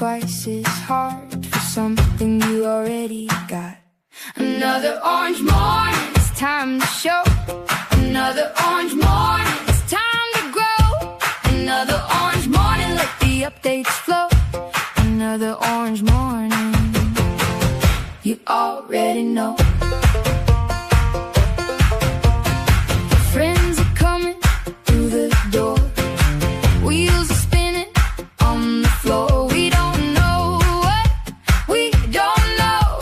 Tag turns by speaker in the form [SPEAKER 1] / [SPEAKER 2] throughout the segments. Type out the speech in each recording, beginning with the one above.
[SPEAKER 1] twice as hard for something you already got. Another orange morning, it's time to show. Another orange morning, it's time to grow. Another orange morning, let the updates flow. Another orange morning, you already know. Friends are coming through the door. Wheels are spinning on the floor. We don't know what we don't know.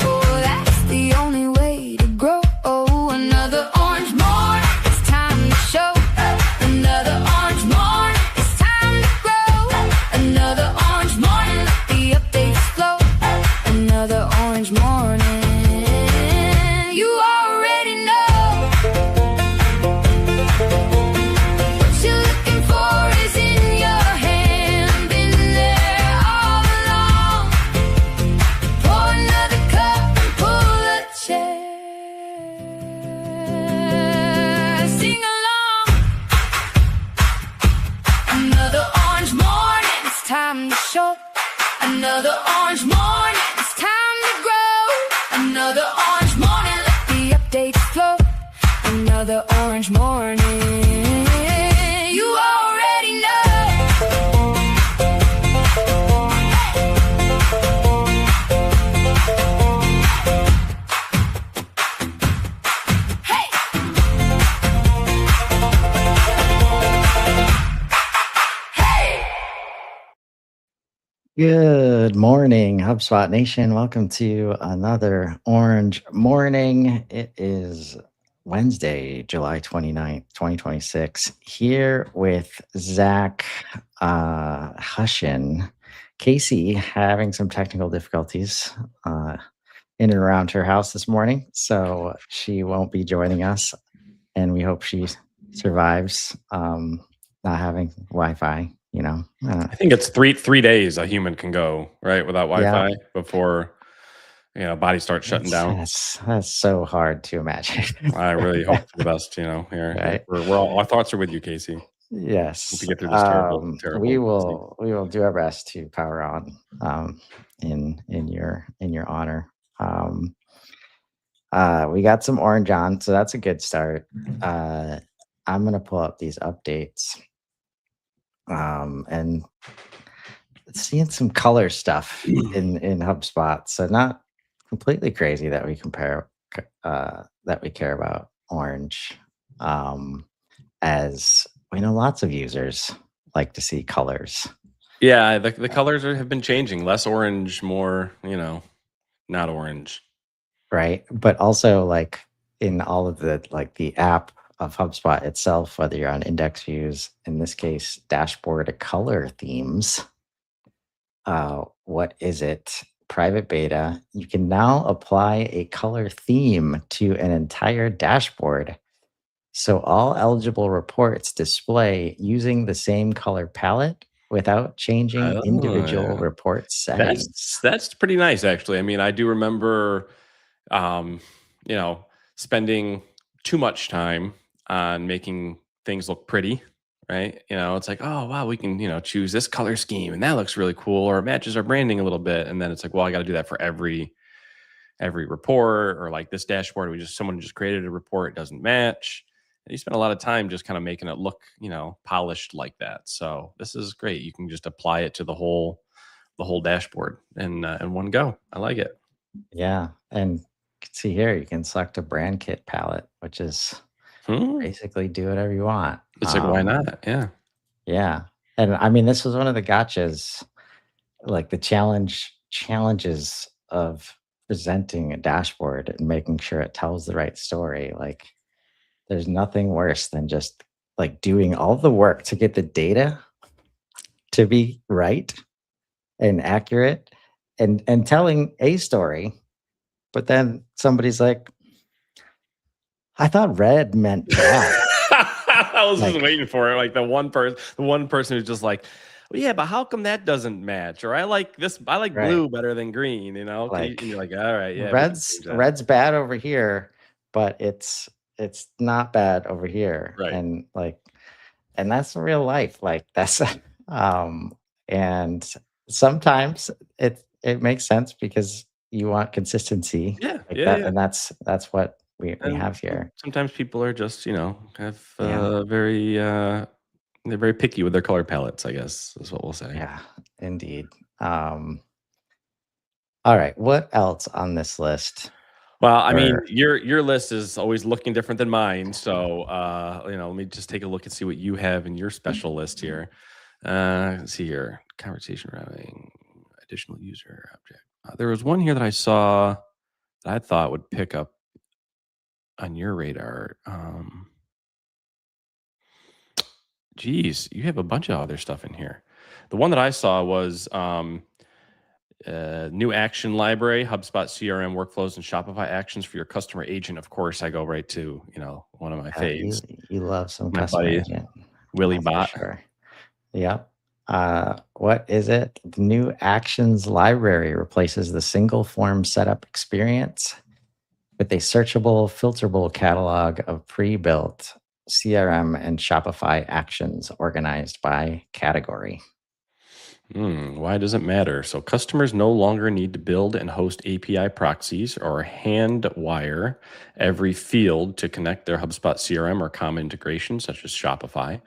[SPEAKER 1] That's the only way to grow. Another orange morning, it's time to show. Another orange morning, it's time to grow. Another orange morning, let the updates flow. Another orange morning, you already know. What you're looking for is in your hand, been there all along. Pour another cup and pull a chair. Sing along. Another orange morning, it's time to show. Another orange morning, it's time to grow. Another orange morning, let the updates flow. Another orange morning, you already know. Hey! Hey!
[SPEAKER 2] Good morning, HubSpot Nation. Welcome to another Orange Morning. It is Wednesday, July 29th, 2026. Here with Zach Hussion. Casey having some technical difficulties in and around her house this morning, so she won't be joining us, and we hope she survives not having Wi-Fi.
[SPEAKER 3] I think it's three days a human can go right without Wi-Fi before body starts shutting down.
[SPEAKER 2] That's so hard to imagine.
[SPEAKER 3] I really hope for the best. Here,
[SPEAKER 2] Right.
[SPEAKER 3] we're all, our thoughts are with you, Casey.
[SPEAKER 2] Yes.
[SPEAKER 3] To get through this terrible.
[SPEAKER 2] We will do our best to power on in your honor. We got some orange on, so that's a good start. I'm gonna pull up these updates. And seeing some color stuff in HubSpot. So not completely crazy that we that we care about orange. As we know, lots of users like to see colors.
[SPEAKER 3] Yeah, the colors have been changing. Less orange, more, not orange.
[SPEAKER 2] Right. But also like in all of the app of HubSpot itself, whether you're on index views, in this case, dashboard color themes. What is it? Private beta. You can now apply a color theme to an entire dashboard. So all eligible reports display using the same color palette without changing individual report settings.
[SPEAKER 3] That's pretty nice, actually. I mean, I do remember, spending too much time on making things look pretty, right? It's like, oh, wow, we can, choose this color scheme and that looks really cool, or it matches our branding a little bit. And then it's like, well, I got to do that for every report, or like this dashboard, someone just created a report, it doesn't match. And you spend a lot of time just kind of making it look, polished like that. So this is great. You can just apply it to the whole dashboard in one go. I like it.
[SPEAKER 2] Yeah. And you can see here, you can select a brand kit palette, which is basically do whatever you want.
[SPEAKER 3] It's like, why not? Yeah.
[SPEAKER 2] Yeah. And I mean, this was one of the gotchas, like the challenges of presenting a dashboard and making sure it tells the right story. Like there's nothing worse than just like doing all the work to get the data to be right and accurate and telling a story. But then somebody's like, I thought red meant bad.
[SPEAKER 3] I was just waiting for it. Like the one person who's just like, well, yeah, but how come that doesn't match? Or I like blue better than green,
[SPEAKER 2] Like,
[SPEAKER 3] you're like, all right, yeah.
[SPEAKER 2] Red's bad over here, but it's not bad over here.
[SPEAKER 3] Right.
[SPEAKER 2] And that's real life. Like that's and sometimes it makes sense because you want consistency
[SPEAKER 3] Yeah,
[SPEAKER 2] like
[SPEAKER 3] yeah,
[SPEAKER 2] that,
[SPEAKER 3] yeah.
[SPEAKER 2] and that's what we
[SPEAKER 3] And
[SPEAKER 2] have here.
[SPEAKER 3] sometimes people are just, have
[SPEAKER 2] Yeah,
[SPEAKER 3] they're very picky with their color palettes, I guess is what we'll say.
[SPEAKER 2] yeah, indeed. Um, all right, what else on this list?
[SPEAKER 3] Well, I mean,
[SPEAKER 2] Or
[SPEAKER 3] your list is always looking different than mine. So, let me just take a look and see what you have in your special list here. Let's see here. Conversation routing, additional user object. There was one here that I saw that I thought would pick up on your radar. Geez, you have a bunch of other stuff in here. The one that I saw was new action library, HubSpot CRM workflows, and Shopify actions for your customer agent. Of course, I go right to one of my faves,
[SPEAKER 2] you love some
[SPEAKER 3] my
[SPEAKER 2] customer
[SPEAKER 3] buddy
[SPEAKER 2] agent,
[SPEAKER 3] Willie
[SPEAKER 2] that's for
[SPEAKER 3] Bot.
[SPEAKER 2] sure. Yep. What is it? The new Actions library replaces the single form setup experience with a searchable, filterable catalog of pre-built CRM and Shopify actions organized by category.
[SPEAKER 3] Why does it matter? So customers no longer need to build and host API proxies or hand wire every field to connect their HubSpot CRM or common integrations such as Shopify.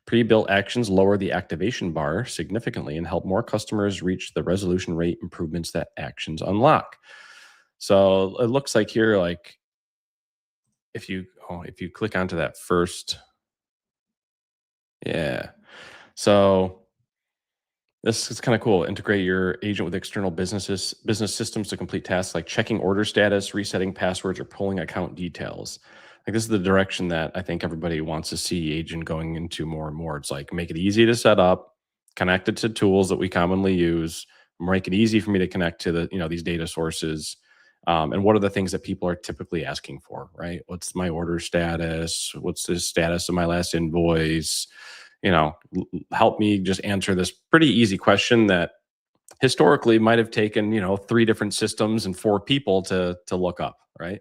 [SPEAKER 3] Pre-built actions lower the activation bar significantly and help more customers reach the resolution rate improvements that actions unlock. So it looks like here, like if you click onto that first, yeah. So this is kind of cool. Integrate your agent with external business systems to complete tasks like checking order status, resetting passwords, or pulling account details. Like this is the direction that I think everybody wants to see agent going into more and more. It's like make it easy to set up, connect it to tools that we commonly use, make it easy for me to connect to these data sources. And what are the things that people are typically asking for, right? What's my order status? What's the status of my last invoice? Help me just answer this pretty easy question that historically might have taken, three different systems and four people to look up, right?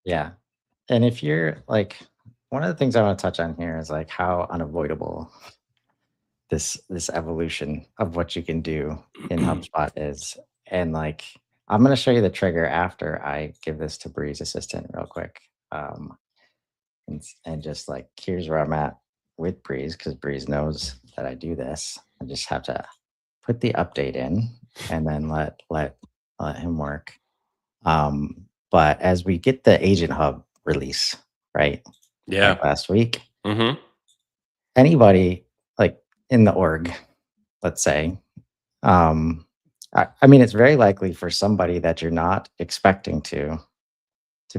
[SPEAKER 2] Yeah. And if you're like, one of the things I want to touch on here is like how unavoidable this evolution of what you can do in HubSpot is. And like, I'm going to show you the trigger after I give this to Bree's assistant real quick. Um, and just like, here's where I'm at with Breeze because Breeze knows that I do this. I just have to put the update in and then let him work. But as we get the Agent Hub release, right,
[SPEAKER 3] Yeah.
[SPEAKER 2] like last week,
[SPEAKER 3] Mm-hmm.
[SPEAKER 2] anybody like in the org, let's say, I mean, it's very likely for somebody that you're not expecting to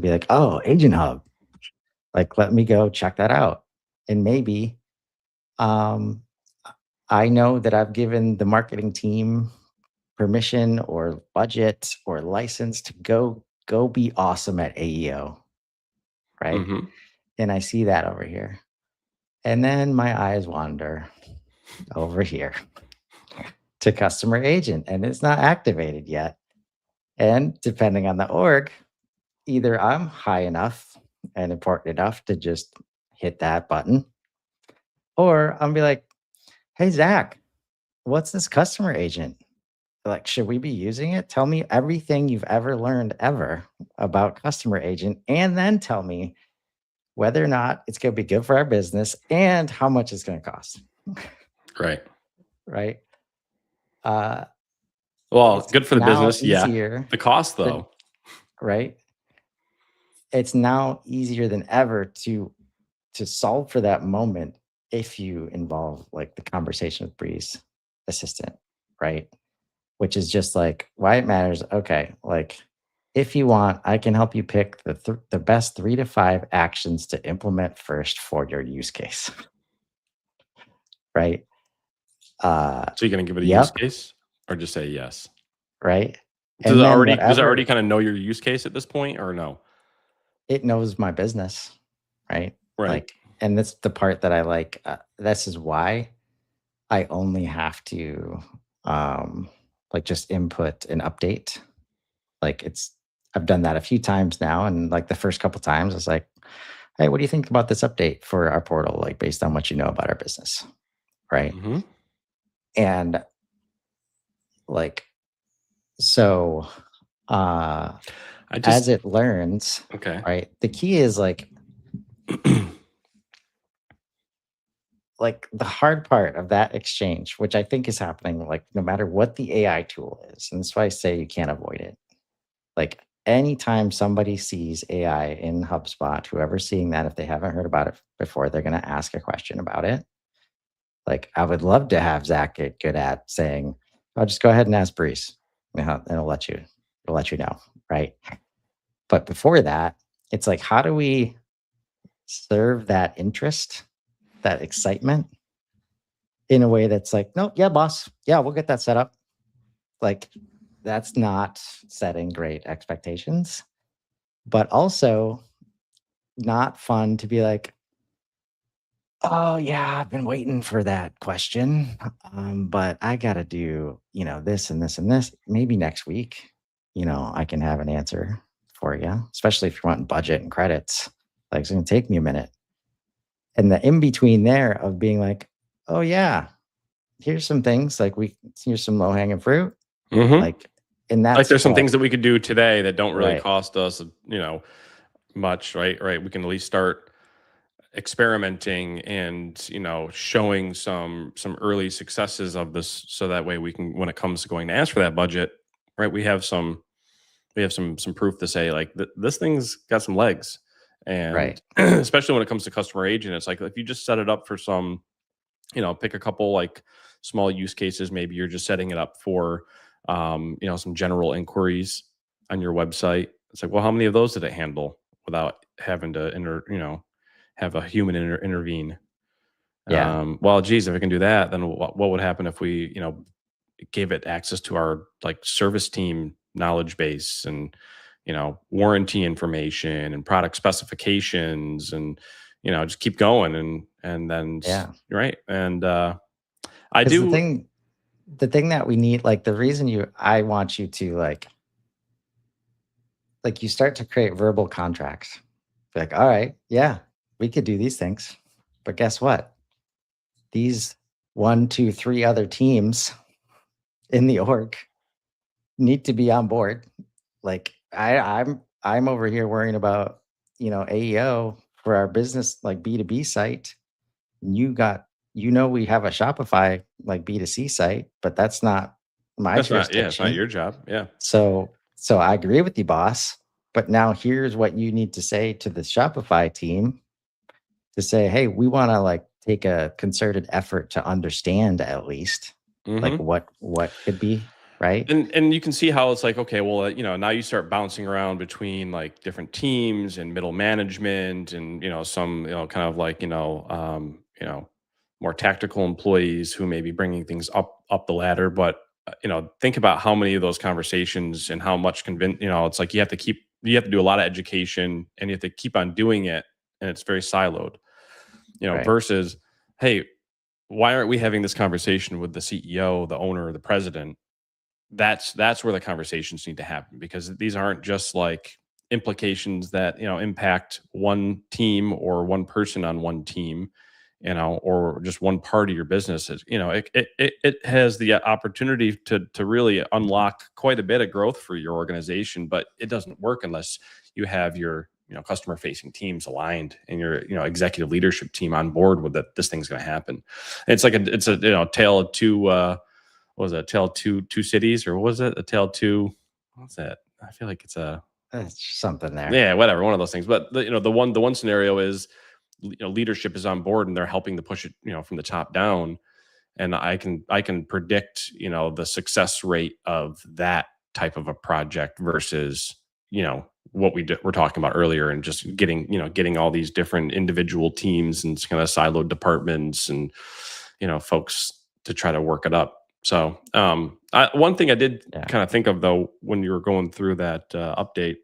[SPEAKER 2] be like, oh, Agent Hub, like let me go check that out, and maybe um, I know that I've given the marketing team permission or budget or license to go be awesome at AEO, right?
[SPEAKER 3] Mm-hmm.
[SPEAKER 2] And I see that over here. And then my eyes wander over here to customer agent and it's not activated yet. And depending on the org, either I'm high enough and important enough to just hit that button, or I'm be like, hey, Zach, what's this customer agent? Like, should we be using it? Tell me everything you've ever learned ever about customer agent, and then tell me whether or not it's going to be good for our business and how much it's going to cost.
[SPEAKER 3] Right.
[SPEAKER 2] Right. Uh,
[SPEAKER 3] Well,
[SPEAKER 2] it's
[SPEAKER 3] good for the
[SPEAKER 2] now
[SPEAKER 3] business. Yeah.
[SPEAKER 2] easier
[SPEAKER 3] The cost
[SPEAKER 2] than,
[SPEAKER 3] though.
[SPEAKER 2] right. It's now easier than ever to solve for that moment if you involve like the conversation with Bree's assistant, right? Which is just like why it matters. Okay, like if you want, I can help you pick the best 3 to 5 actions to implement first for your use case, right?
[SPEAKER 3] So you're gonna give it a use
[SPEAKER 2] Yep,
[SPEAKER 3] case or just say yes?
[SPEAKER 2] right.
[SPEAKER 3] Does
[SPEAKER 2] And
[SPEAKER 3] it
[SPEAKER 2] then
[SPEAKER 3] already
[SPEAKER 2] whatever
[SPEAKER 3] kind of know your use case at this point or no?
[SPEAKER 2] it knows my business, right?
[SPEAKER 3] Right.
[SPEAKER 2] Like, and that's the part that I like. This is why I only have to like just input an update. Like I've done that a few times now, and like the first couple times, I was like, "Hey, what do you think about this update for our portal? Like based on what you know about our business, right?"
[SPEAKER 3] Mm-hmm.
[SPEAKER 2] And Like, so
[SPEAKER 3] I
[SPEAKER 2] as
[SPEAKER 3] just
[SPEAKER 2] it learns,
[SPEAKER 3] okay.
[SPEAKER 2] right? The key is like the hard part of that exchange, which I think is happening, like no matter what the AI tool is, and that's why I say you can't avoid it. Like anytime somebody sees AI in HubSpot, whoever's seeing that, if they haven't heard about it before, they're going to ask a question about it. Like I would love to have Zach get good at saying, "I'll just go ahead and ask Breeze, and it'll let you know, right?" But before that, it's like, how do we serve that interest, that excitement, in a way that's like, "Nope, yeah, boss, yeah, we'll get that set up." Like that's not setting great expectations, but also not fun to be like, "Oh, yeah, I've been waiting for that question, but I gotta do, this and this and this. Maybe next week, I can have an answer for you, especially if you're wanting budget and credits. Like, it's gonna take me a minute." And the in between there of being like, "Oh, yeah, here's some things, like, here's some low-hanging fruit."
[SPEAKER 3] Mhm.
[SPEAKER 2] Like, and
[SPEAKER 3] Like,
[SPEAKER 2] that's
[SPEAKER 3] there's some
[SPEAKER 2] what
[SPEAKER 3] things that we could do today that don't really
[SPEAKER 2] right,
[SPEAKER 3] cost us, much, right? Right. We can at least start experimenting and showing some early successes of this, so that way we can, when it comes to going to ask for that budget, right? We have some proof to say like this thing's got some legs, and
[SPEAKER 2] right.
[SPEAKER 3] especially when it comes to customer agent, it's like if you just set it up for some, pick a couple like small use cases. Maybe you're just setting it up for, some general inquiries on your website. It's like, well, how many of those did it handle without having to have a human intervene?
[SPEAKER 2] Yeah,
[SPEAKER 3] Well, geez, if it can do that, then what would happen if we, gave it access to our like service team knowledge base, and warranty information and product specifications, and just keep going, and then
[SPEAKER 2] yeah.
[SPEAKER 3] right. And I
[SPEAKER 2] Because
[SPEAKER 3] do.
[SPEAKER 2] the thing that we need, like, the reason I want you to, you start to create verbal contracts. Be like, "All right, yeah, we could do these things, but guess what? These 1, 2, 3 other teams in the org need to be on board." Like, I'm over here worrying about, AEO for our business, like, B2B site. And we have a Shopify, like, B2C site, but that's not my
[SPEAKER 3] That's not. Yeah, it's not
[SPEAKER 2] jurisdiction.
[SPEAKER 3] your job. Yeah.
[SPEAKER 2] So I agree with you, boss. But now here's what you need to say to the Shopify team to say, "Hey, we want to like take a concerted effort to understand at least like
[SPEAKER 3] Hmm.
[SPEAKER 2] what could be right."
[SPEAKER 3] And you can see how it's like, okay, well, now you start bouncing around between like different teams and middle management, and some kind of like more tactical employees who may be bringing things up the ladder. But think about how many of those conversations and how much convince, it's like you have to do a lot of education, and you have to keep on doing it, and it's very siloed,
[SPEAKER 2] Right.
[SPEAKER 3] versus, hey, why aren't we having this conversation with the CEO, the owner, the president? That's where the conversations need to happen, because these aren't just like implications that impact one team or one person on one team, or just one part of your business. It has the opportunity to really unlock quite a bit of growth for your organization, but it doesn't work unless you have your customer facing teams aligned, and your executive leadership team on board with that this thing's going to happen. It's a tale of two, what was it? A tale of two cities, or what was it? A tale of two. What's that? I feel like it's a,
[SPEAKER 2] That's something there.
[SPEAKER 3] yeah, whatever, one of those things. But the one scenario is, leadership is on board and they're helping to push it, from the top down, and I can predict the success rate of that type of a project versus what we're talking about earlier, and just getting all these different individual teams and kind of siloed departments, and folks to try to work it up. So one thing I did
[SPEAKER 2] Yeah.
[SPEAKER 3] kind of think of, though, when you were going through that update,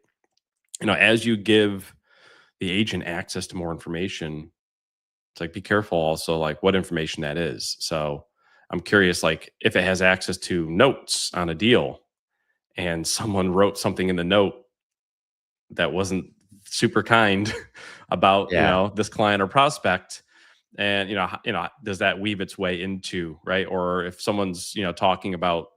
[SPEAKER 3] as you give the agent access to more information, it's like, be careful also like what information that is. So I'm curious, like if it has access to notes on a deal, and someone wrote something in the note that wasn't super kind about
[SPEAKER 2] Yeah.
[SPEAKER 3] this client or prospect, and does that weave its way into, right? Or if someone's talking about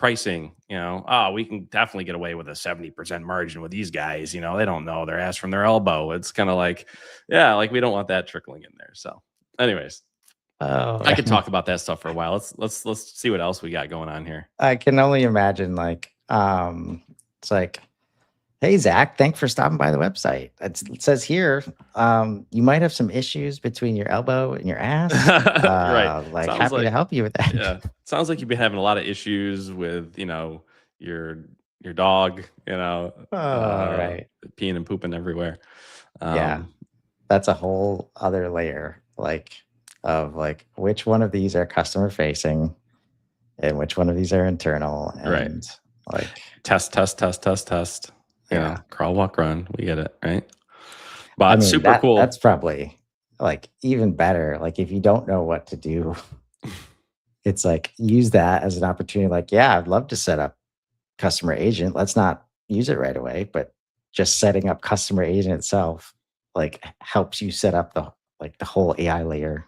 [SPEAKER 3] pricing, we can definitely get away with a 70% margin with these guys. They don't know their ass from their elbow. It's kind of like, yeah, like we don't want that trickling in there. So anyways,
[SPEAKER 2] Oh,
[SPEAKER 3] I could talk about that stuff for a while. Let's see what else we got going on here.
[SPEAKER 2] I can only imagine it's like, hey, Zach, thanks for stopping by the website. It says here, you might have some issues between your elbow and your ass.
[SPEAKER 3] Right.
[SPEAKER 2] Like,
[SPEAKER 3] Sounds
[SPEAKER 2] happy to
[SPEAKER 3] like,
[SPEAKER 2] help you with that.
[SPEAKER 3] yeah. Sounds like you've been having a lot of issues with, your dog,
[SPEAKER 2] Oh, right.
[SPEAKER 3] peeing and pooping everywhere.
[SPEAKER 2] Yeah. That's a whole other layer, of which one of these are customer facing and which one of these are internal.
[SPEAKER 3] Right.
[SPEAKER 2] And like
[SPEAKER 3] test.
[SPEAKER 2] Yeah.
[SPEAKER 3] Crawl, walk, run. We get it, right? But super cool.
[SPEAKER 2] That's probably even better. Like if you don't know what to do, it's like use that as an opportunity. Like, yeah, I'd love to set up customer agent. Let's not use it right away, but just setting up customer agent itself helps you set up the whole AI layer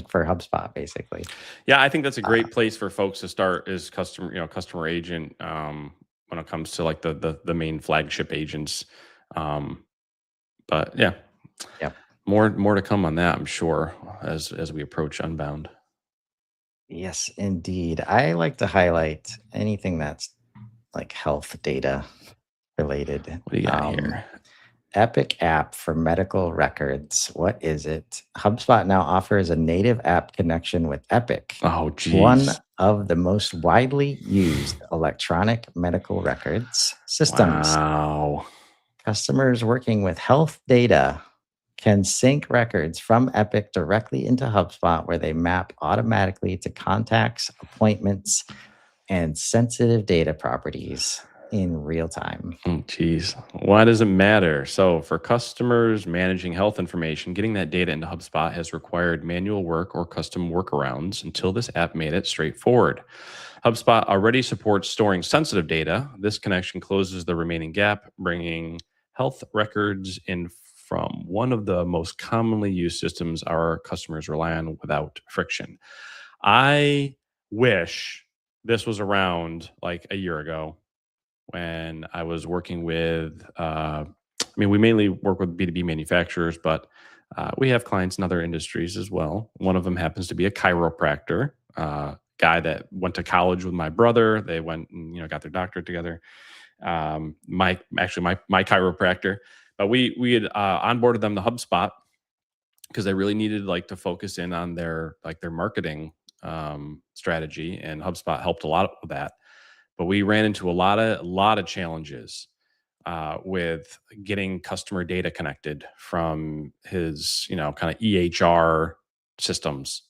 [SPEAKER 2] for HubSpot, basically.
[SPEAKER 3] Yeah, I think that's a great place for folks to start is customer agent when it comes to the main flagship agents. But yeah.
[SPEAKER 2] Yep.
[SPEAKER 3] More to come on that, I'm sure, as we approach Unbound.
[SPEAKER 2] Yes, indeed. I like to highlight anything that's health data related.
[SPEAKER 3] What do you got here?
[SPEAKER 2] Epic app for medical records. What is it? HubSpot now offers a native app connection with Epic.
[SPEAKER 3] Oh, geez.
[SPEAKER 2] One of the most widely used electronic medical records systems.
[SPEAKER 3] Wow.
[SPEAKER 2] Customers working with health data can sync records from Epic directly into HubSpot, where they map automatically to contacts, appointments, and sensitive data properties in real time.
[SPEAKER 3] Oh, geez. Why does it matter? So for customers managing health information, getting that data into HubSpot has required manual work or custom workarounds until this app made it straightforward. HubSpot already supports storing sensitive data. This connection closes the remaining gap, bringing health records in from one of the most commonly used systems our customers rely on without friction. I wish this was around like a year ago when I was working with, we mainly work with B2B manufacturers, but we have clients in other industries as well. One of them happens to be a chiropractor, guy that went to college with my brother. They went and got their doctorate together. My chiropractor, but we had onboarded them to HubSpot because they really needed to focus in on their marketing strategy, and HubSpot helped a lot with that. But we ran into a lot of challenges with getting customer data connected from his kind of EHR systems,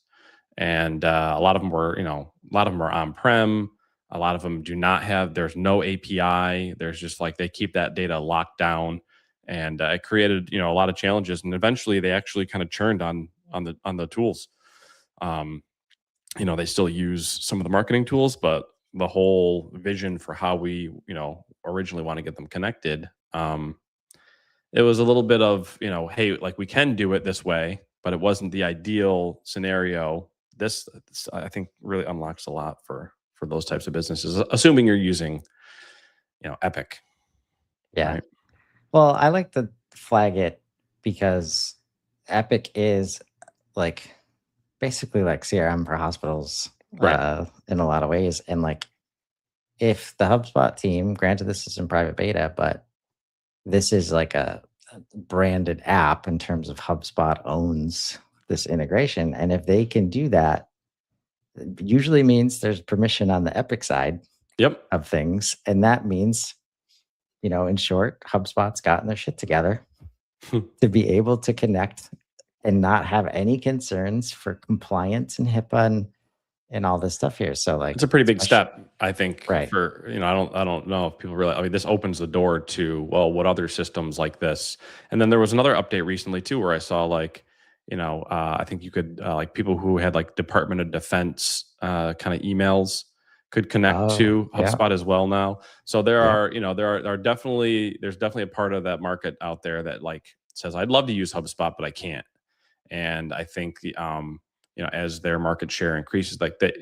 [SPEAKER 3] and a lot of them were on-prem. A lot of them do not have. There's no API. There's just they keep that data locked down, and it created a lot of challenges. And eventually, they actually kind of churned on the tools. They still use some of the marketing tools, but the whole vision for how we originally want to get them connected, it was a little bit of hey, we can do it this way, but it wasn't the ideal scenario. This I think really unlocks a lot for those types of businesses, assuming you're using Epic.
[SPEAKER 2] Yeah.
[SPEAKER 3] Right?
[SPEAKER 2] Well, I like to flag it because Epic is basically CRM for hospitals,
[SPEAKER 3] Right.
[SPEAKER 2] In a lot of ways. And if the HubSpot team, granted this is in private beta, but this is a branded app in terms of HubSpot owns this integration. And if they can do that, it usually means there's permission on the Epic side of things. And that means, in short, HubSpot's gotten their shit together to be able to connect and not have any concerns for compliance and HIPAA and all this stuff here. So
[SPEAKER 3] it's a pretty big step, I think.
[SPEAKER 2] Right.
[SPEAKER 3] For I don't know if people realize. This opens the door to what other systems like this. And then there was another update recently too, where I saw I think you could people who had Department of Defense kind of emails could connect to HubSpot as well now. So there's definitely a part of that market out there that says I'd love to use HubSpot, but I can't. And I think as their market share increases, like they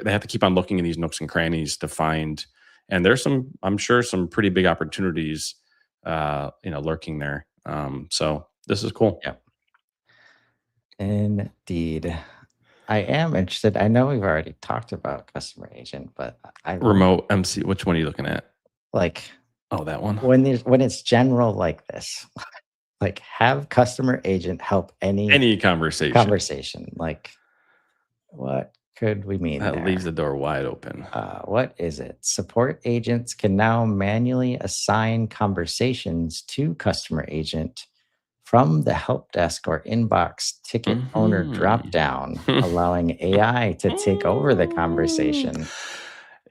[SPEAKER 3] have to keep on looking in these nooks and crannies to find, and there's I'm sure some pretty big opportunities, lurking there. So this is cool.
[SPEAKER 2] Yep. Indeed. I am interested. I know we've already talked about customer agent, but I
[SPEAKER 3] Remote MC. Which one are you looking at?
[SPEAKER 2] like
[SPEAKER 3] Oh, that one.
[SPEAKER 2] when it's general like this, like have customer agent help any
[SPEAKER 3] Conversation.
[SPEAKER 2] Like, what could we mean
[SPEAKER 3] That
[SPEAKER 2] there?
[SPEAKER 3] leaves the door wide open.
[SPEAKER 2] What is it? Support agents can now manually assign conversations to customer agent from the help desk or inbox ticket owner dropdown, allowing AI to take over the conversation.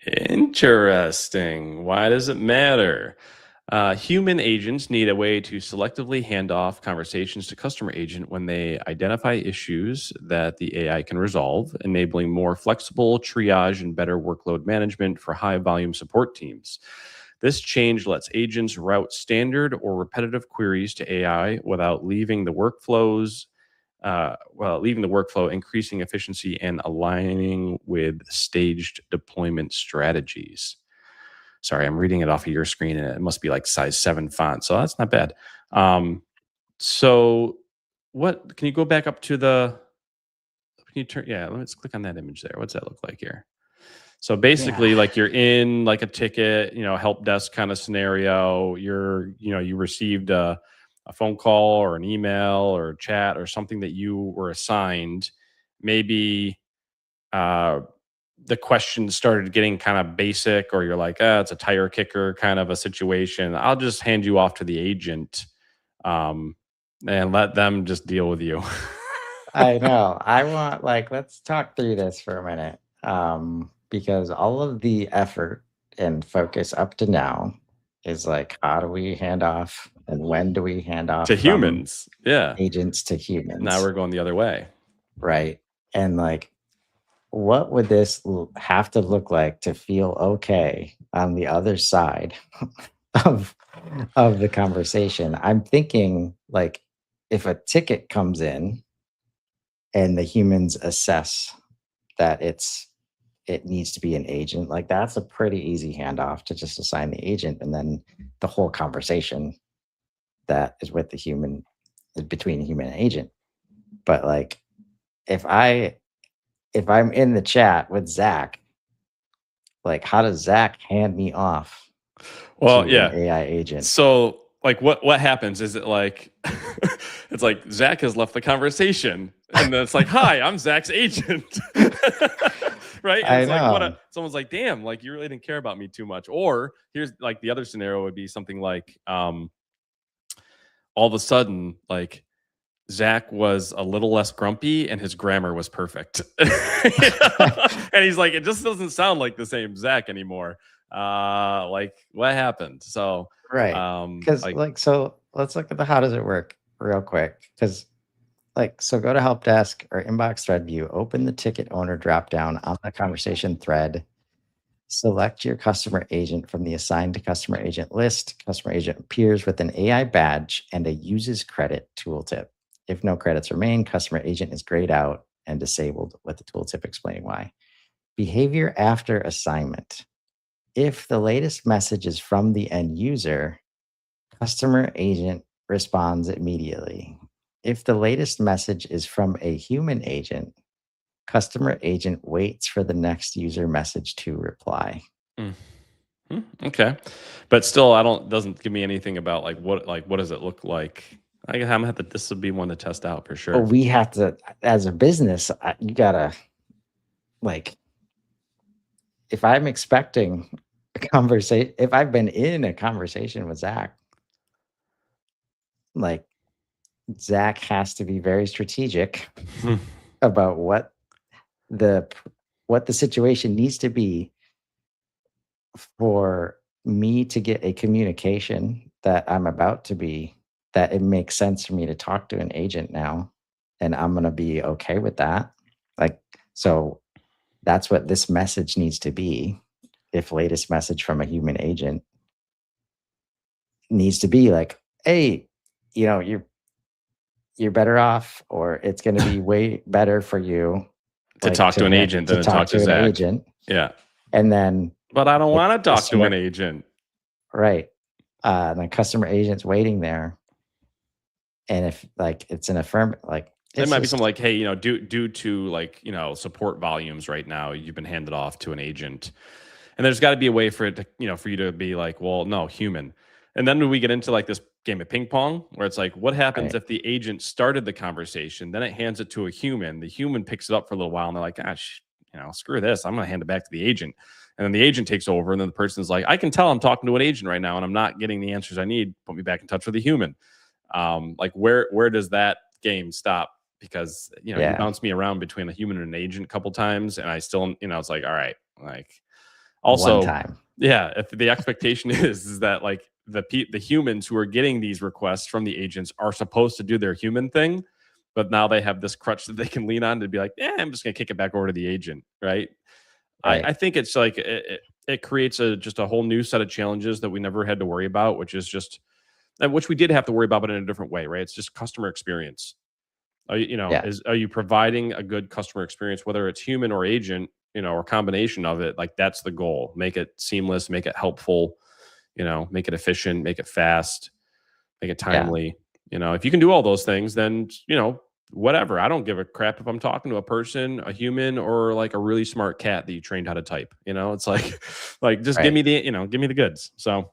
[SPEAKER 3] Interesting. Why does it matter? Human agents need a way to selectively hand off conversations to customer agent when they identify issues that the AI can resolve, enabling more flexible triage and better workload management for high volume support teams. This change lets agents route standard or repetitive queries to AI without leaving the workflow, increasing efficiency and aligning with staged deployment strategies. Sorry, I'm reading it off of your screen, and it must be like size 7 font, so that's not bad. So what can you go back up to can you turn? Yeah, let's click on that image there. What's that look like here? So basically, like you're in like a ticket, help desk kind of scenario. You received a phone call or an email or a chat or something that you were assigned. Maybe the questions started getting kind of basic, or you're like, it's a tire kicker kind of a situation. I'll just hand you off to the agent, and let them just deal with you.
[SPEAKER 2] I know. Let's talk through this for a minute. Because all of the effort and focus up to now is like, how do we hand off and when do we hand off
[SPEAKER 3] to humans? Yeah.
[SPEAKER 2] Agents to humans.
[SPEAKER 3] Now we're going the other way.
[SPEAKER 2] Right. And like, what would this have to look like to feel okay on the other side of the conversation? I'm thinking like if a ticket comes in and the humans assess that it needs to be an agent, like that's a pretty easy handoff to just assign the agent, and then the whole conversation that is with the human is between human and agent. But like if I'm in the chat with Zach, like how does Zach hand me off to an AI agent?
[SPEAKER 3] So like what happens is it like it's like Zach has left the conversation, and then it's like, hi, I'm Zach's agent. Right? And it's like someone's like, damn, like you really didn't care about me too much. Or here's like the other scenario would be something like all of a sudden, like Zach was a little less grumpy and his grammar was perfect. And he's like, it just doesn't sound like the same Zach anymore. Like what happened? So
[SPEAKER 2] right. Because so let's look at the how does it work real quick. Because so go to help desk or inbox thread view, open the ticket owner drop down on the conversation thread, select your customer agent from the assigned to customer agent list. Customer agent appears with an AI badge and a uses credit tooltip. If no credits remain, customer agent is grayed out and disabled with the tooltip explaining why. Behavior after assignment. If the latest message is from the end user, customer agent responds immediately. If the latest message is from a human agent, customer agent waits for the next user message to reply.
[SPEAKER 3] Okay. But still, doesn't give me anything about what does it look like? I'm gonna have to, this would be one to test out for sure.
[SPEAKER 2] But we have to, as a business, you gotta if I'm expecting a conversation, if I've been in a conversation with Zach, like Zach has to be very strategic about what the situation needs to be for me to get a communication that I'm about to be, that it makes sense for me to talk to an agent now, and I'm going to be okay with that. So that's what this message needs to be. If latest message from a human agent needs to be like, hey, you're better off, or it's going to be way better for you
[SPEAKER 3] to talk to an agent than to talk to
[SPEAKER 2] an
[SPEAKER 3] Zach.
[SPEAKER 2] agent.
[SPEAKER 3] Yeah.
[SPEAKER 2] And then,
[SPEAKER 3] But I don't
[SPEAKER 2] like,
[SPEAKER 3] want to talk to
[SPEAKER 2] customer-
[SPEAKER 3] an agent.
[SPEAKER 2] right. And the customer agent's waiting there. And if like it's an affirm, like
[SPEAKER 3] It might be something like, hey, you know, due to like, you know, support volumes right now, you've been handed off to an agent. And there's got to be a way for it to, you know, for you to be like, well, no, human. And then we get into like this game of ping pong where it's like, what happens
[SPEAKER 2] Right.
[SPEAKER 3] if the agent started the conversation, then it hands it to a human, the human picks it up for a little while and they're like, gosh, you know, screw this, I'm going to hand it back to the agent. And then the agent takes over and then the person's like, I can tell I'm talking to an agent right now and I'm not getting the answers I need. Put me back in touch with a human. Like where does that game stop? Because, you know, you bounce me around between a human and an agent a couple times and I still, you know, it's like, all right, like also,
[SPEAKER 2] one time.
[SPEAKER 3] yeah, if the expectation is that like the humans who are getting these requests from the agents are supposed to do their human thing, but now they have this crutch that they can lean on to be like, yeah, I'm just gonna kick it back over to the agent, right? I think it's like it creates just a whole new set of challenges that we never had to worry about, which is just, and which we did have to worry about, but in a different way, right? It's just customer experience. Are you providing a good customer experience, whether it's human or agent, you know, or combination of it? Like that's the goal. Make it seamless, make it helpful, you know, make it efficient, make it fast, make it timely. You know, if you can do all those things, then, you know, whatever. I don't give a crap if I'm talking to a person, a human, or like a really smart cat that you trained how to type. You know, it's like, just give me the goods. So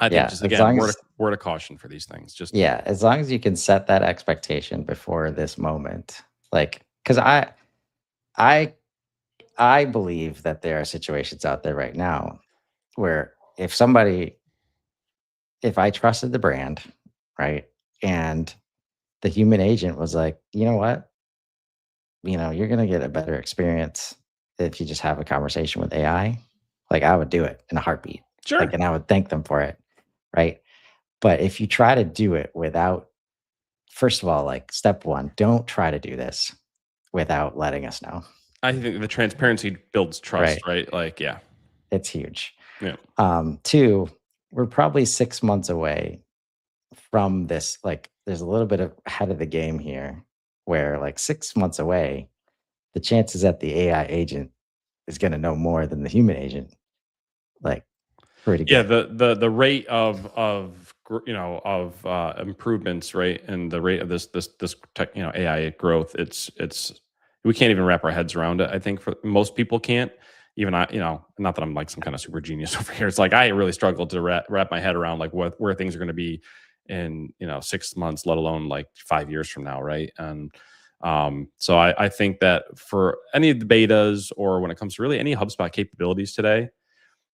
[SPEAKER 3] I think just again, word of caution for these things. Just
[SPEAKER 2] as long as you can set that expectation before this moment, like, because I believe that there are situations out there right now where if I trusted the brand, right, and the human agent was like, you know what, you know, you're gonna get a better experience if you just have a conversation with AI. Like I would do it in a heartbeat.
[SPEAKER 3] sure.
[SPEAKER 2] Like, and I would thank them for it, right? But if you try to do it without, first of all, like step one, don't try to do this without letting us know.
[SPEAKER 3] I think the transparency builds trust, right? Like, yeah,
[SPEAKER 2] it's huge.
[SPEAKER 3] Yeah.
[SPEAKER 2] Two, we're probably 6 months away from this. Like, there's a little bit of ahead of the game here, where like 6 months away, the chances that the AI agent is going to know more than the human agent, like, pretty good.
[SPEAKER 3] Yeah, the rate of improvements, right, and the rate of this tech, you know, AI growth, it's we can't even wrap our heads around it. I think for most people can't. Even I, you know, not that I'm like some kind of super genius over here. It's like I really struggled to wrap my head around like where things are going to be in, you know, 6 months, let alone like 5 years from now, right? And so I think that for any of the betas or when it comes to really any HubSpot capabilities today,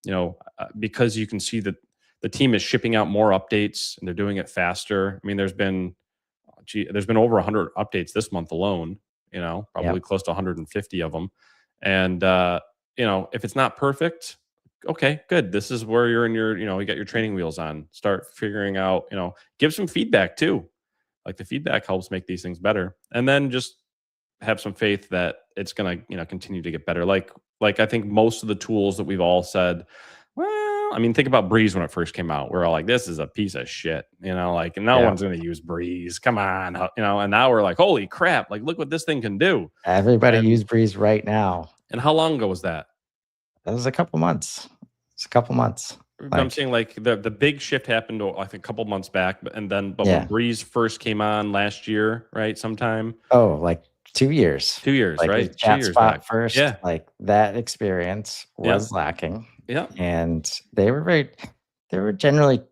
[SPEAKER 3] you know, because you can see that the team is shipping out more updates and they're doing it faster. I mean, there's been over 100 updates this month alone, you know, probably close to 150 of them. And, you know, if it's not perfect, okay, good. This is where you're in your, you know, you got your training wheels on. Start figuring out, you know, give some feedback too. Like the feedback helps make these things better. And then just have some faith that it's going to, you know, continue to get better. Like I think most of the tools that we've all said, well, I mean, think about Breeze when it first came out. We're all like, this is a piece of shit, you know, like no one's going to use Breeze. Come on, you know, and now we're like, holy crap, like look what this thing can do.
[SPEAKER 2] Everybody use Breeze right now.
[SPEAKER 3] And how long ago was that?
[SPEAKER 2] That was a couple months. It's a couple months.
[SPEAKER 3] I'm saying like the big shift happened, I think, a couple months back, but when Breeze first came on last year, right? Sometime.
[SPEAKER 2] Oh, like 2 years.
[SPEAKER 3] 2 years,
[SPEAKER 2] like
[SPEAKER 3] right?
[SPEAKER 2] Chat Spot first. Like that experience was lacking.
[SPEAKER 3] Yeah.
[SPEAKER 2] And they were generally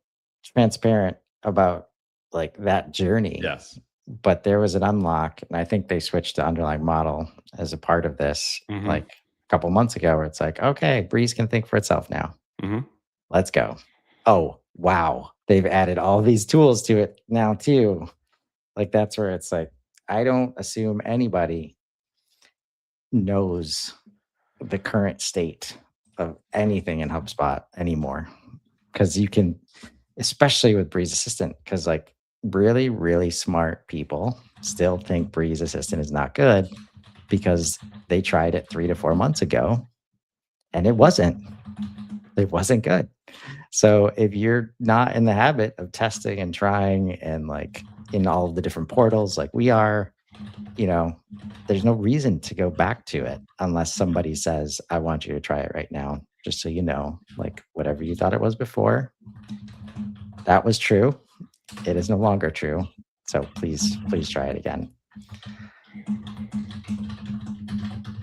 [SPEAKER 2] transparent about like that journey.
[SPEAKER 3] Yes.
[SPEAKER 2] But there was an unlock, and I think they switched to underlying model as a part of this, like a couple months ago, where it's like, okay, Breeze can think for itself now. Let's go. Oh, wow. They've added all these tools to it now too. Like that's where it's like, I don't assume anybody knows the current state of anything in HubSpot anymore. Because you can, especially with Breeze Assistant, because like really, really smart people still think Breeze Assistant is not good because they tried it 3 to 4 months ago and it wasn't good. So if you're not in the habit of testing and trying and like in all of the different portals like we are, there's no reason to go back to it unless somebody says, I want you to try it right now, just so you know, like whatever you thought it was before, that was true. It is no longer true. So please try it again.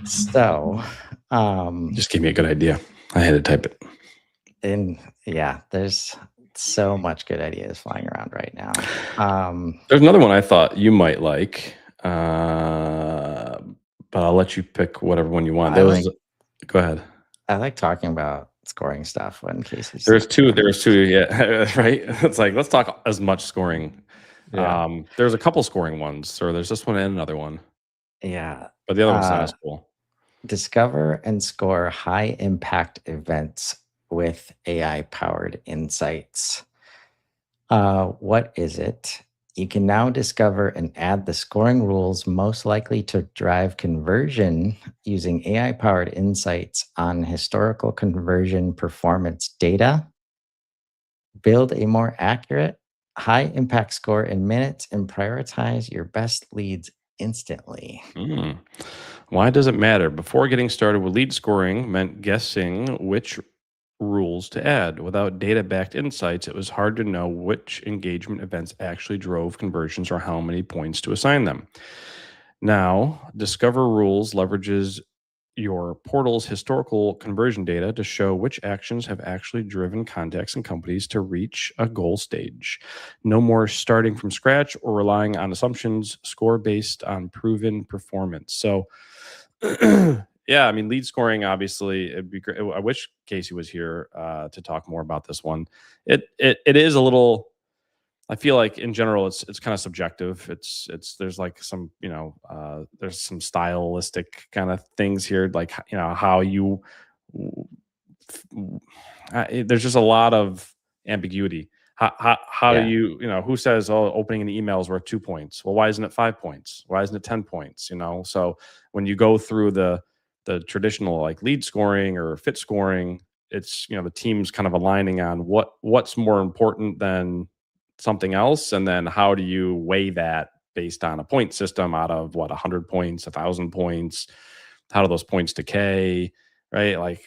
[SPEAKER 2] So,
[SPEAKER 3] Just gave me a good idea. I had to type it.
[SPEAKER 2] and yeah, there's so much good ideas flying around right now.
[SPEAKER 3] There's another one I thought you might like, but I'll let you pick whatever one you want. Go ahead.
[SPEAKER 2] I like talking about scoring stuff in cases.
[SPEAKER 3] There's two, yeah, right? It's like, let's talk as much scoring.
[SPEAKER 2] Yeah.
[SPEAKER 3] There's a couple scoring ones, or there's this one and another one.
[SPEAKER 2] Yeah.
[SPEAKER 3] But the other one's not as cool.
[SPEAKER 2] Discover and score high impact events with AI powered insights. What is it? You can now discover and add the scoring rules most likely to drive conversion using AI powered insights on historical conversion performance data. Build a more accurate, high impact score in minutes and prioritize your best leads instantly.
[SPEAKER 3] Why does it matter? Before getting started with lead scoring meant guessing which rules to add. Without data-backed insights, it was hard to know which engagement events actually drove conversions or how many points to assign them. Now, Discover Rules leverages your portal's historical conversion data to show which actions have actually driven contacts and companies to reach a goal stage. No more starting from scratch or relying on assumptions, score based on proven performance. So, yeah, I mean, lead scoring, obviously, it'd be great. I wish Casey was here to talk more about this one. It is a little, I feel like in general, it's kind of subjective. There's like some, there's some stylistic kind of things here, like, how you, there's just a lot of ambiguity. How do you, who says, oh, opening an email is worth 2 points? Well, why isn't it 5 points? Why isn't it 10 points? So when you go through the traditional like lead scoring or fit scoring, it's, the team's kind of aligning on what's more important than something else, and then how do you weigh that based on a point system out of 100 points, 1,000 points? How do those points decay, right? Like,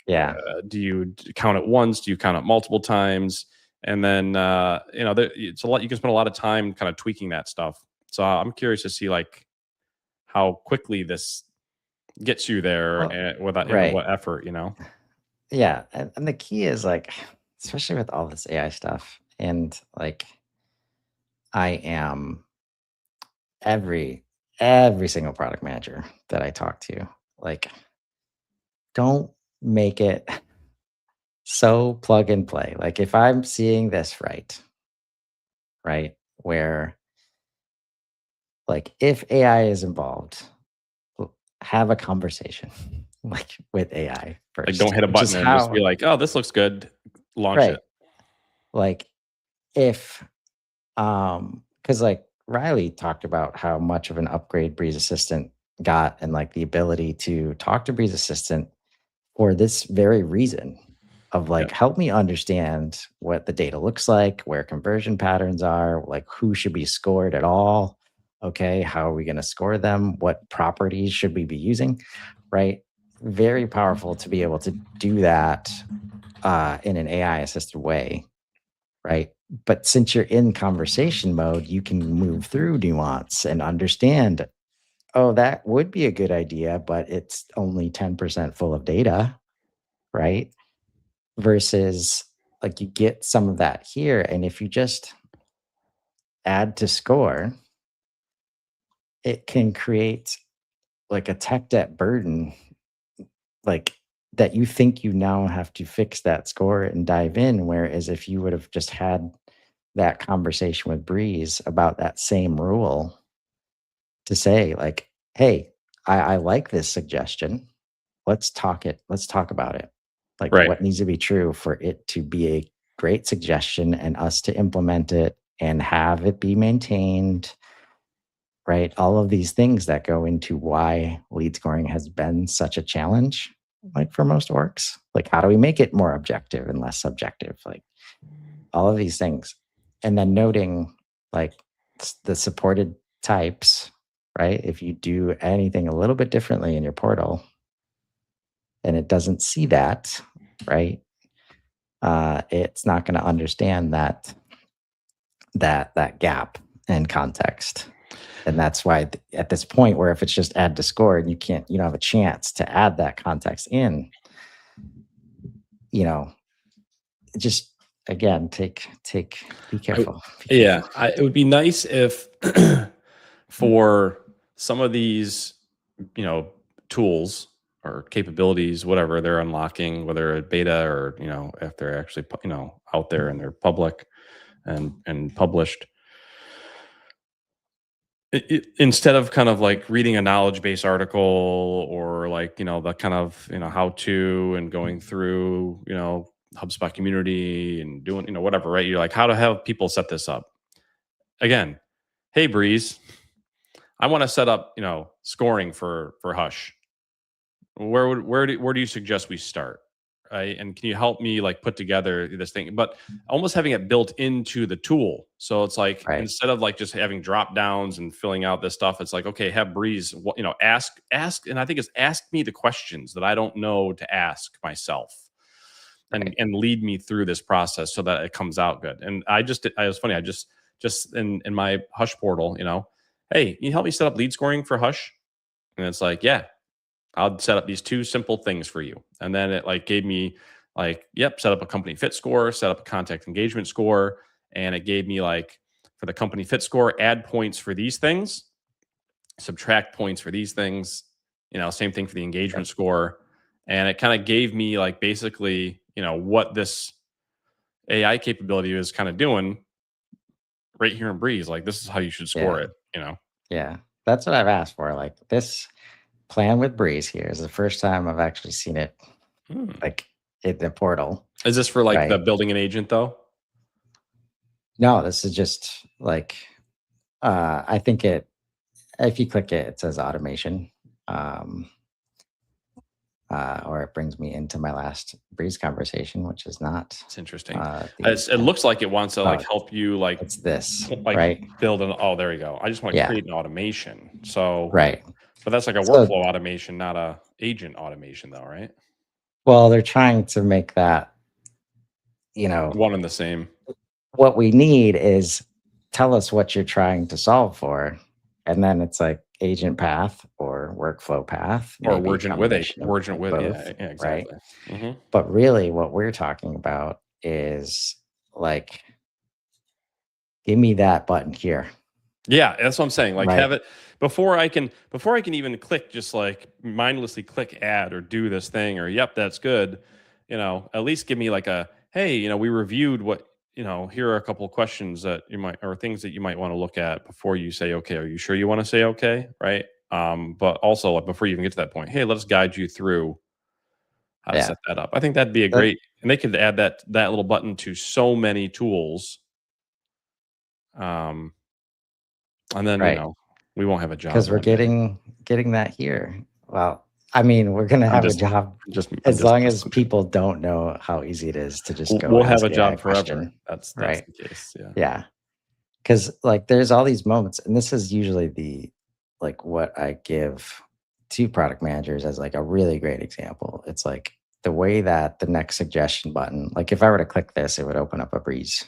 [SPEAKER 3] do you count it once? Do you count it multiple times? And then it's a lot. You can spend a lot of time kind of tweaking that stuff. So I'm curious to see like how quickly this gets you there, and without what effort,
[SPEAKER 2] Yeah, and the key is like, especially with all this AI stuff, and like, I am every single product manager that I talk to, like, don't make it so plug and play. Like, if I'm seeing this right, where like if AI is involved, have a conversation like with AI first.
[SPEAKER 3] Like, don't hit a button and just be like, oh, this looks good, launch it.
[SPEAKER 2] Like if because like Riley talked about how much of an upgrade Breeze Assistant got, and like the ability to talk to Breeze Assistant for this very reason of like, help me understand what the data looks like, where conversion patterns are, like who should be scored at all. Okay, how are we going to score them? What properties should we be using? Right? Very powerful to be able to do that in an AI assisted way. Right? But since you're in conversation mode, you can move through nuance and understand, oh, that would be a good idea, but it's only 10% full of data, right? Versus like you get some of that here. And if you just add to score, it can create like a tech debt burden, like that you think you now have to fix that score and dive in. Whereas if you would have just had that conversation with Breeze about that same rule to say like, hey, I like this suggestion. Let's talk about it. Like what needs to be true for it to be a great suggestion and us to implement it and have it be maintained, right? All of these things that go into why lead scoring has been such a challenge, like for most orgs. Like, how do we make it more objective and less subjective? Like all of these things. And then noting like the supported types, right? If you do anything a little bit differently in your portal and it doesn't see that, right? It's not going to understand that gap in context. And that's why at this point where if it's just add to score and you don't have a chance to add that context in, you know, just again, be careful. Be
[SPEAKER 3] Yeah,
[SPEAKER 2] careful.
[SPEAKER 3] it would be nice if for some of these, tools or capabilities, whatever they're unlocking, whether a beta or if they're actually out there and they're public and published, instead of kind of like reading a knowledge base article or like the kind of how to and going through HubSpot community and doing whatever, right? You're like, how to have people set this up again. Hey Breeze, I want to set up scoring for Hush. Where do you suggest we start, right? And can you help me like put together this thing, but almost having it built into the tool, so it's like
[SPEAKER 2] Right.
[SPEAKER 3] instead of like just having drop downs and filling out this stuff, it's like, okay, have Breeze ask, and I think it's ask me the questions that I don't know to ask myself,
[SPEAKER 2] Right.
[SPEAKER 3] and lead me through this process so that it comes out good. And I was funny, I just in my Hush portal, hey, can you help me set up lead scoring for Hush? And it's like, yeah, I'll set up these 2 simple things for you. And then it like gave me like, yep, set up a company fit score, set up a contact engagement score. And it gave me like for the company fit score, add points for these things, subtract points for these things, same thing for the engagement score. And it kind of gave me like basically, what this AI capability is kind of doing right here in Breeze. Like this is how you should score it.
[SPEAKER 2] Yeah. That's what I've asked for. Like this plan with Breeze here is the first time I've actually seen it like in the portal.
[SPEAKER 3] Is this for like
[SPEAKER 2] right?
[SPEAKER 3] the building an agent though?
[SPEAKER 2] No, this is just like I think if you click it, it says automation. Or it brings me into my last Breeze conversation, which is not.
[SPEAKER 3] It's interesting.
[SPEAKER 2] the
[SPEAKER 3] It looks like it wants to like help you like
[SPEAKER 2] It's this,
[SPEAKER 3] like
[SPEAKER 2] right?
[SPEAKER 3] build an. Oh, there you go. I just want to
[SPEAKER 2] Yeah.
[SPEAKER 3] create an automation. So
[SPEAKER 2] Right.
[SPEAKER 3] but that's like a
[SPEAKER 2] So-
[SPEAKER 3] workflow automation, not a agent automation, though, right?
[SPEAKER 2] Well, they're trying to make that,
[SPEAKER 3] One and the same.
[SPEAKER 2] what we need is tell us what you're trying to solve for. And then it's like agent path or workflow path.
[SPEAKER 3] Or
[SPEAKER 2] maybe a
[SPEAKER 3] Virgin with
[SPEAKER 2] combination of
[SPEAKER 3] Virgin with
[SPEAKER 2] both,
[SPEAKER 3] yeah, exactly.
[SPEAKER 2] Right? But really what we're talking about is like, give me that button here.
[SPEAKER 3] Yeah, that's what I'm saying. Like
[SPEAKER 2] Right.
[SPEAKER 3] have it before I can even click, just like mindlessly click add or do this thing or yep, that's good. At least give me like a hey, we reviewed what here are a couple of questions that you might or things that you might want to look at before you say okay. Are you sure you want to say okay? Right. But also like before you even get to that point, hey, let's guide you through how to set that up. I think that'd be a great, and they could add that little button to so many tools. And then
[SPEAKER 2] Right.
[SPEAKER 3] we won't have a job
[SPEAKER 2] Because we're
[SPEAKER 3] one day.
[SPEAKER 2] getting that here. Well, I mean, we're gonna have a job as long as people don't know how easy it is to just go.
[SPEAKER 3] We'll have
[SPEAKER 2] ask
[SPEAKER 3] a
[SPEAKER 2] AI
[SPEAKER 3] job
[SPEAKER 2] a
[SPEAKER 3] forever.
[SPEAKER 2] question.
[SPEAKER 3] That's
[SPEAKER 2] right.
[SPEAKER 3] the case. Yeah.
[SPEAKER 2] Yeah. Because like there's all these moments, and this is usually what I give to product managers as like a really great example. It's like the way that the next suggestion button, like if I were to click this, it would open up a Breeze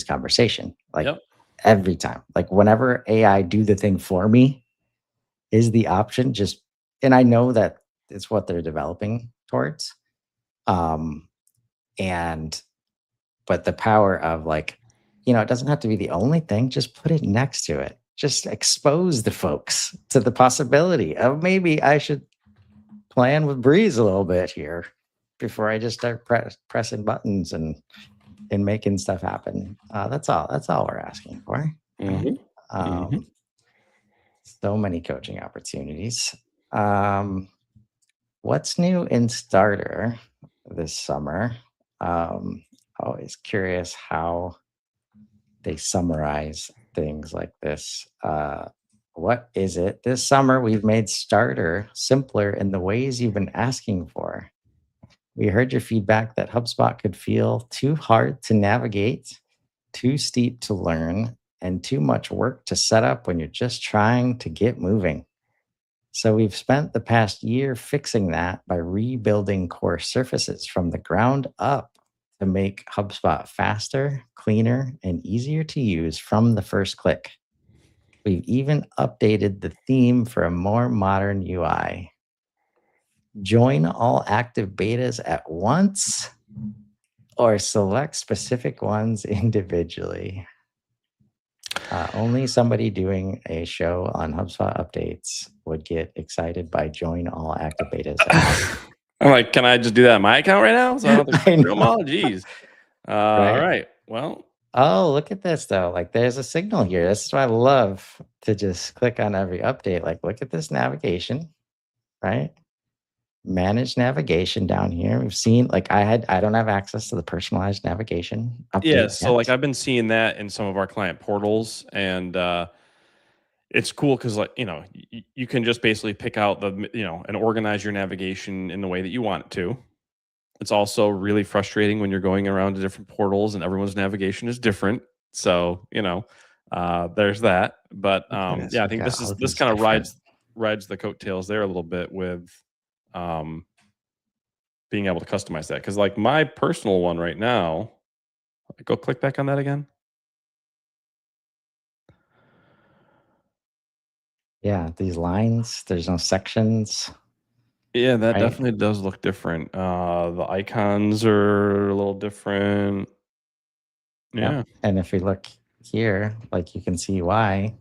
[SPEAKER 2] conversation. Like every time, like whenever AI do the thing for me is the option, just, and I know that it's what they're developing towards. But the power of like, it doesn't have to be the only thing, just put it next to it. Just expose the folks to the possibility of maybe I should plan with Breeze a little bit here before I just start pressing buttons and making stuff happen. That's all we're asking for. So many coaching opportunities. What's new in Starter this summer? Always curious how they summarize things like this. What is it? This summer, we've made Starter simpler in the ways you've been asking for. We heard your feedback that HubSpot could feel too hard to navigate, too steep to learn, and too much work to set up when you're just trying to get moving. So we've spent the past year fixing that by rebuilding core surfaces from the ground up to make HubSpot faster, cleaner, and easier to use from the first click. We've even updated the theme for a more modern UI. Join all active betas at once or select specific ones individually. Only somebody doing a show on HubSpot updates would get excited by join all active betas at once.
[SPEAKER 3] I'm like, can I just do that on my account right now? So I don't have to
[SPEAKER 2] I
[SPEAKER 3] do them
[SPEAKER 2] know,
[SPEAKER 3] all? Jeez. All
[SPEAKER 2] right?
[SPEAKER 3] right. Well,
[SPEAKER 2] Oh, look at this though. Like there's a signal here. This is why I love to just click on every update. Like, look at this navigation, right? Manage navigation down here. We've seen like I don't have access to the personalized navigation
[SPEAKER 3] yeah.
[SPEAKER 2] update
[SPEAKER 3] So like
[SPEAKER 2] yet.
[SPEAKER 3] I've been seeing that in some of our client portals, and it's cool because like you can just basically pick out and organize your navigation in the way that you want it to. It's also really frustrating when you're going around to different portals and everyone's navigation is different. So there's that. But
[SPEAKER 2] Look at this.
[SPEAKER 3] yeah, I
[SPEAKER 2] We
[SPEAKER 3] think
[SPEAKER 2] got all
[SPEAKER 3] this
[SPEAKER 2] these
[SPEAKER 3] kind of
[SPEAKER 2] different.
[SPEAKER 3] rides the coattails there a little bit with um, being able to customize that. Because like my personal one right now, go click back on that again.
[SPEAKER 2] Yeah, these lines. There's no sections,
[SPEAKER 3] Yeah, that
[SPEAKER 2] right?
[SPEAKER 3] definitely does look different. The icons are a little different.
[SPEAKER 2] Yep.
[SPEAKER 3] Yeah.
[SPEAKER 2] And if we look here, like you can see why.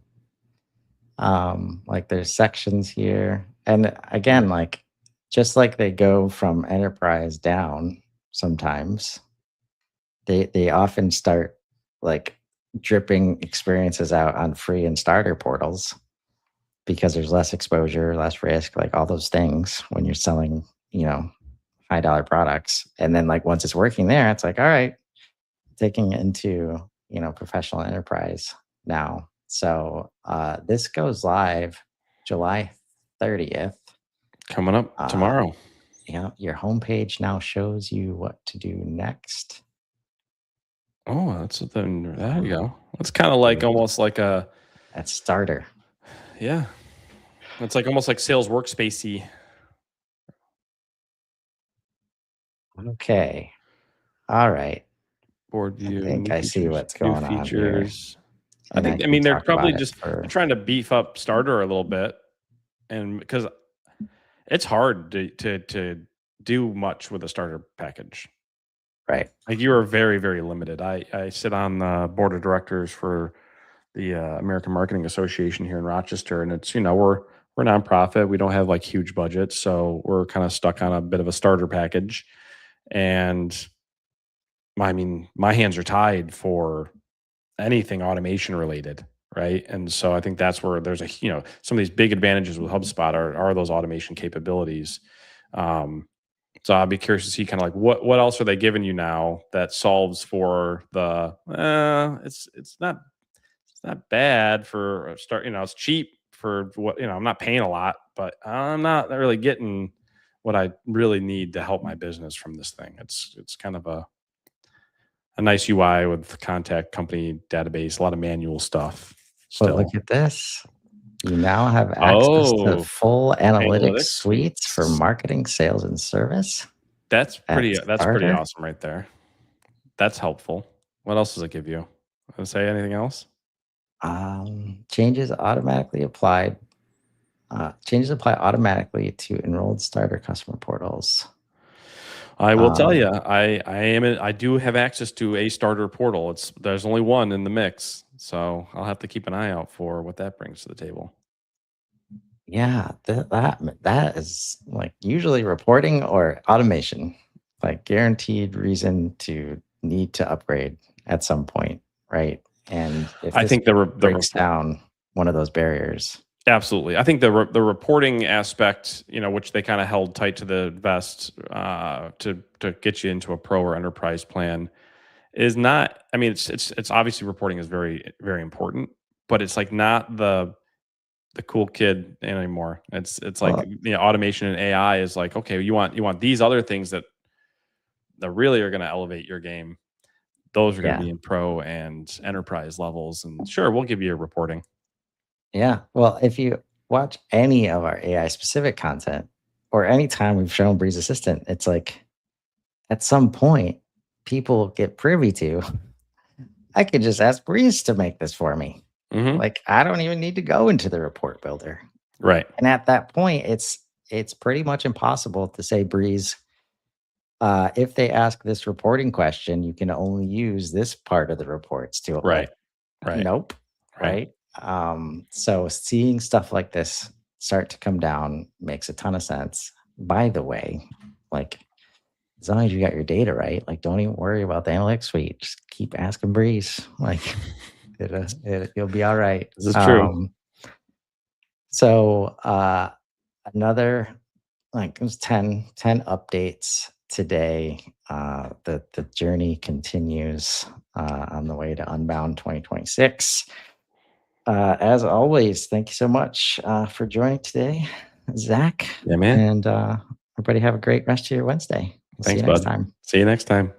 [SPEAKER 2] Like there's sections here. And again, like just like they go from enterprise down sometimes, they often start like dripping experiences out on free and starter portals because there's less exposure, less risk, like all those things when you're selling, high dollar products. And then like once it's working there, it's like, all right, taking it into, professional enterprise now. So this goes live July 30th.
[SPEAKER 3] Coming up tomorrow.
[SPEAKER 2] Your homepage now shows you what to do next.
[SPEAKER 3] Oh, there you go. It's kind of like almost like a
[SPEAKER 2] That's starter.
[SPEAKER 3] yeah. It's like almost like sales workspacey.
[SPEAKER 2] Okay. All right.
[SPEAKER 3] Board
[SPEAKER 2] I
[SPEAKER 3] view,
[SPEAKER 2] think
[SPEAKER 3] new
[SPEAKER 2] I see
[SPEAKER 3] features,
[SPEAKER 2] what's
[SPEAKER 3] new
[SPEAKER 2] going on here.
[SPEAKER 3] features.
[SPEAKER 2] And I
[SPEAKER 3] I
[SPEAKER 2] can
[SPEAKER 3] mean they're
[SPEAKER 2] talk about
[SPEAKER 3] probably
[SPEAKER 2] it
[SPEAKER 3] they're
[SPEAKER 2] for
[SPEAKER 3] trying to beef up starter a little bit, and because it's hard to do much with a starter package.
[SPEAKER 2] right.
[SPEAKER 3] Like you are very, very limited. I sit on the board of directors for the American Marketing Association here in Rochester, and it's we're a nonprofit. We don't have like huge budgets, so we're kind of stuck on a bit of a starter package. And my hands are tied for anything automation related, right? And so I think that's where there's some of these big advantages with HubSpot are those automation capabilities. So I'll be curious to see kind of like what else are they giving you now that solves for the it's not bad for a start, it's cheap for what, I'm not paying a lot, but I'm not really getting what I really need to help my business from this thing. It's kind of a nice UI with contact company database, a lot of manual stuff
[SPEAKER 2] But
[SPEAKER 3] still.
[SPEAKER 2] look at this. You now have access to
[SPEAKER 3] Oh,
[SPEAKER 2] full analytics
[SPEAKER 3] analytics
[SPEAKER 2] suites for
[SPEAKER 3] suites.
[SPEAKER 2] marketing, sales, and service.
[SPEAKER 3] That's pretty
[SPEAKER 2] That's starter.
[SPEAKER 3] awesome right there. That's helpful. What else does it give you? Does it say anything else?
[SPEAKER 2] Changes automatically applied. Changes apply automatically to enrolled starter customer portals.
[SPEAKER 3] I will tell you,
[SPEAKER 2] Um,
[SPEAKER 3] I do have access to a starter portal. There's only one in the mix, so I'll have to keep an eye out for what that brings to the table.
[SPEAKER 2] yeah, that is like usually reporting or automation, like guaranteed reason to need to upgrade at some point, right? And if
[SPEAKER 3] I
[SPEAKER 2] this
[SPEAKER 3] think the
[SPEAKER 2] breaks down one of those barriers,
[SPEAKER 3] absolutely. I think the reporting aspect, which they kind of held tight to the vest to get you into a pro or enterprise plan, is not. I mean, it's obviously reporting is very, very important, but it's like not the cool kid anymore. It's like
[SPEAKER 2] well,
[SPEAKER 3] automation and AI is like, okay, you want these other things that really are going to elevate your game. those are going to
[SPEAKER 2] Yeah.
[SPEAKER 3] be in pro and enterprise levels. And sure, we'll give you a reporting.
[SPEAKER 2] Yeah. Well, if you watch any of our AI specific content or any time we've shown Breeze Assistant, it's like at some point people get privy to, I could just ask Breeze to make this for me.
[SPEAKER 3] Hmm.
[SPEAKER 2] Like I don't even need to go into the report builder.
[SPEAKER 3] Right.
[SPEAKER 2] And at that point, it's pretty much impossible to say, Breeze, if they ask this reporting question, you can only use this part of the reports to it.
[SPEAKER 3] Right.
[SPEAKER 2] Like,
[SPEAKER 3] Right.
[SPEAKER 2] nope.
[SPEAKER 3] Right.
[SPEAKER 2] Right. So seeing stuff like this start to come down makes a ton of sense. By the way, like as long as you got your data right, like don't even worry about the analytics suite. Just keep asking Breeze. Like you'll be all right.
[SPEAKER 3] This is true.
[SPEAKER 2] So another like it was 10 updates today. The journey continues on the way to Unbound 2026. As always, thank you so much for joining today, Zach.
[SPEAKER 3] Yeah, man.
[SPEAKER 2] And everybody have a great rest of your Wednesday. We'll see
[SPEAKER 3] Thanks,
[SPEAKER 2] you next
[SPEAKER 3] bud.
[SPEAKER 2] time.
[SPEAKER 3] See you next time.